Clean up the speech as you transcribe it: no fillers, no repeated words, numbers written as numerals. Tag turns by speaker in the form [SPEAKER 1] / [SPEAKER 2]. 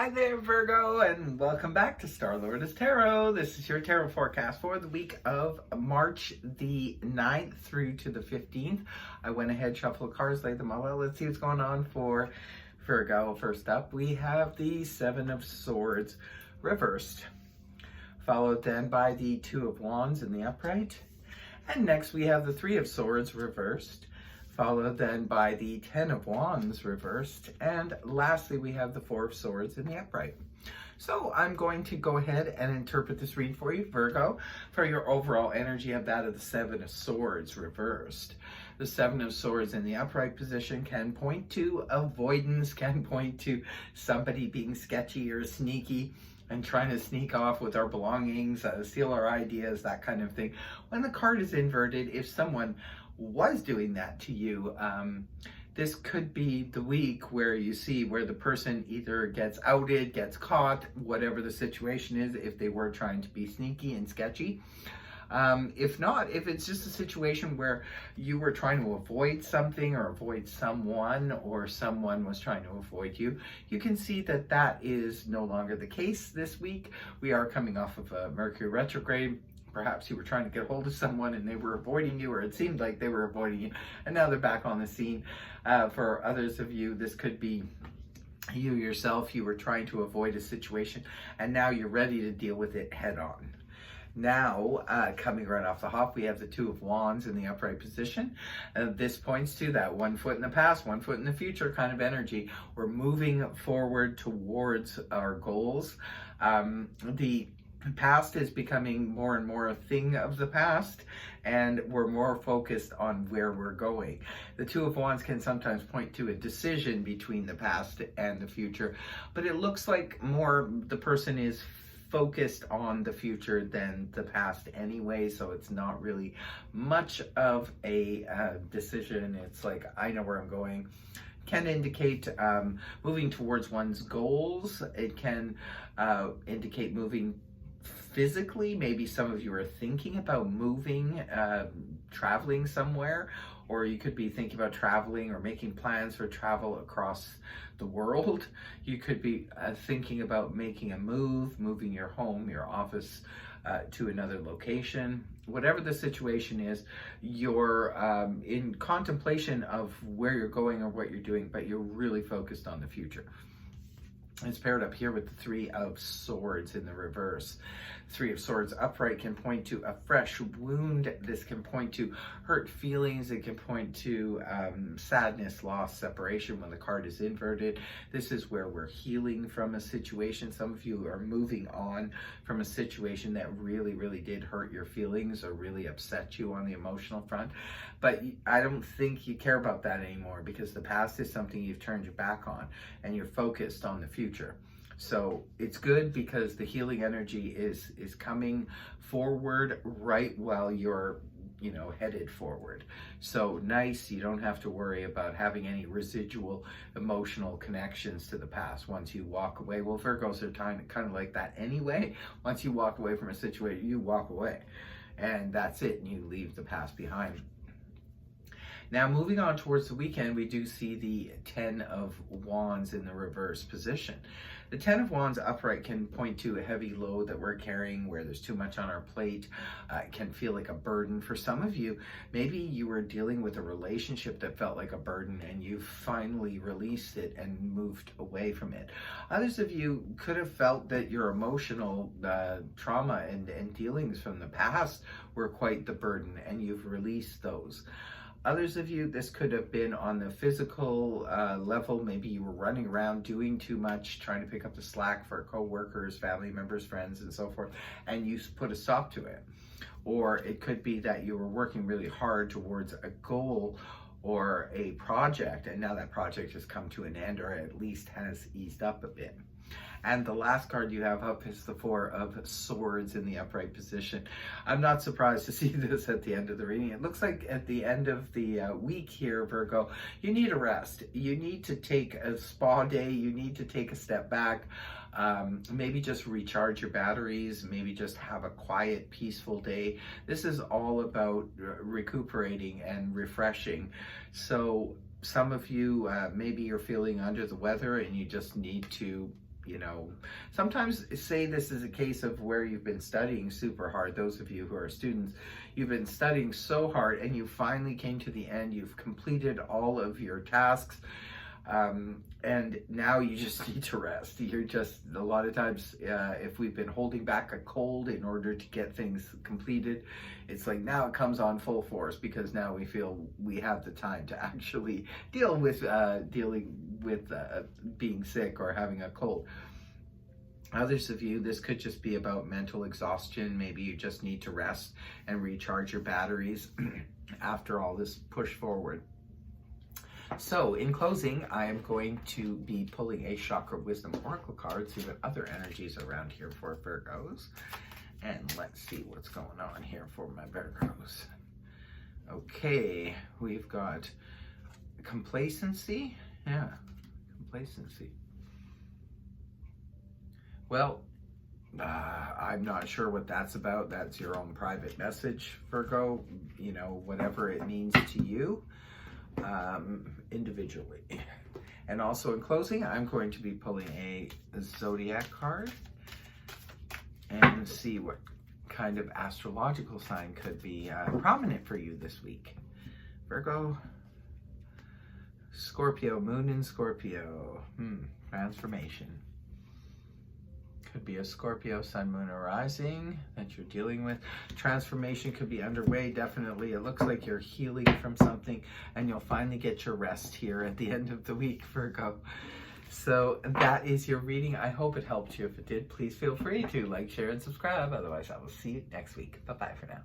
[SPEAKER 1] Hi there, Virgo, and welcome back to Star Lourdes Tarot. This is your tarot forecast for the week of March the 9th through to the 15th. I went ahead, shuffled cards, laid them all out. Let's see what's going on for Virgo. First up, we have the Seven of Swords reversed, followed then by the Two of Wands in the upright. And next we have the Three of Swords reversed, followed then by the Ten of Wands reversed, and lastly we have the Four of Swords in the upright. So I'm going to go ahead and interpret this reading for you, Virgo, for your overall energy of that of the Seven of Swords reversed. The Seven of Swords in the upright position can point to avoidance, can point to somebody being sketchy or sneaky and trying to sneak off with our belongings, steal our ideas, that kind of thing. When the card is inverted, if someone was doing that to you, this could be the week where you see where the person either gets outed, gets caught, whatever the situation is, if they were trying to be sneaky and sketchy. If not, if it's just a situation where you were trying to avoid something or avoid someone, or someone was trying to avoid you, you can see that that is no longer the case this week. We are coming off of a Mercury retrograde. Perhaps you were trying to get hold of someone and they were avoiding you, or it seemed like they were avoiding you, and now they're back on the scene. For others of you, this could be you yourself. You were trying to avoid a situation and now you're ready to deal with it head on. Now, coming right off the hop, we have the Two of Wands in the upright position. This points to that one foot in the past, one foot in the future kind of energy. We're moving forward towards our goals. The past is becoming more and more a thing of the past, and we're more focused on where we're going. The Two of Wands can sometimes point to a decision between the past and the future, but it looks like more the person is focused on the future than the past anyway, so it's not really much of a decision. It's like, I know where I'm going. Can indicate moving towards one's goals. It can indicate moving physically. Maybe some of you are thinking about moving, traveling somewhere, or you could be thinking about traveling or making plans for travel across the world. You could be thinking about making a move, moving your home, your office to another location. Whatever the situation is, you're in contemplation of where you're going or what you're doing, but you're really focused on the future. It's paired up here with the Three of Swords in the reverse. Three of Swords upright can point to a fresh wound. This can point to hurt feelings. It can point to sadness, loss, separation when the card is inverted. This is where we're healing from a situation. Some of you are moving on from a situation that really, really did hurt your feelings or really upset you on the emotional front. But I don't think you care about that anymore, because the past is something you've turned your back on and you're focused on the future. So it's good because the healing energy is coming forward right while you're, headed forward. So nice. You don't have to worry about having any residual emotional connections to the past once you walk away. Well, Virgos are kind of like that anyway. Once you walk away from a situation, you walk away, and that's it, and you leave the past behind. Now, moving on towards the weekend, we do see the Ten of Wands in the reverse position. The Ten of Wands upright can point to a heavy load that we're carrying, where there's too much on our plate. It can feel like a burden. For some of you, maybe you were dealing with a relationship that felt like a burden and you finally released it and moved away from it. Others of you could have felt that your emotional trauma and dealings from the past were quite the burden, and you've released those. Others of you, this could have been on the physical level. Maybe you were running around doing too much, trying to pick up the slack for co-workers, family members, friends, and so forth, and you put a stop to it. Or it could be that you were working really hard towards a goal or a project, and now that project has come to an end, or at least has eased up a bit. And the last card you have up is the Four of Swords in the upright position. I'm not surprised to see this at the end of the reading. It looks like at the end of the week here, Virgo, you need a rest. You need to take a spa day. You need to take a step back. Maybe just recharge your batteries. Maybe just have a quiet, peaceful day. This is all about recuperating and refreshing. So some of you, maybe you're feeling under the weather and you just need to you know, sometimes say this is a case of where you've been studying super hard. Those of you who are students, you've been studying so hard and you finally came to the end. You've completed all of your tasks. And now you just need to rest. You're just, a lot of times, if we've been holding back a cold in order to get things completed, it's like now it comes on full force because now we feel we have the time to actually dealing with being sick or having a cold. Others of you, this could just be about mental exhaustion. Maybe you just need to rest and recharge your batteries after all this push forward. So in closing, I am going to be pulling a Chakra Wisdom Oracle card, see what other energies around here for Virgos. And let's see what's going on here for my Virgos. Okay, we've got complacency. Yeah, complacency. Well, I'm not sure what that's about. That's your own private message, Virgo. You know, whatever it means to you. Individually. And also in closing, I'm going to be pulling a zodiac card and see what kind of astrological sign could be prominent for you this week. Virgo, Scorpio, moon in Scorpio, transformation. Could be a Scorpio, sun, moon, or rising that you're dealing with. Transformation could be underway, definitely. It looks like you're healing from something and you'll finally get your rest here at the end of the week, Virgo. So that is your reading. I hope it helped you. If it did, please feel free to like, share, and subscribe. Otherwise, I will see you next week. Bye-bye for now.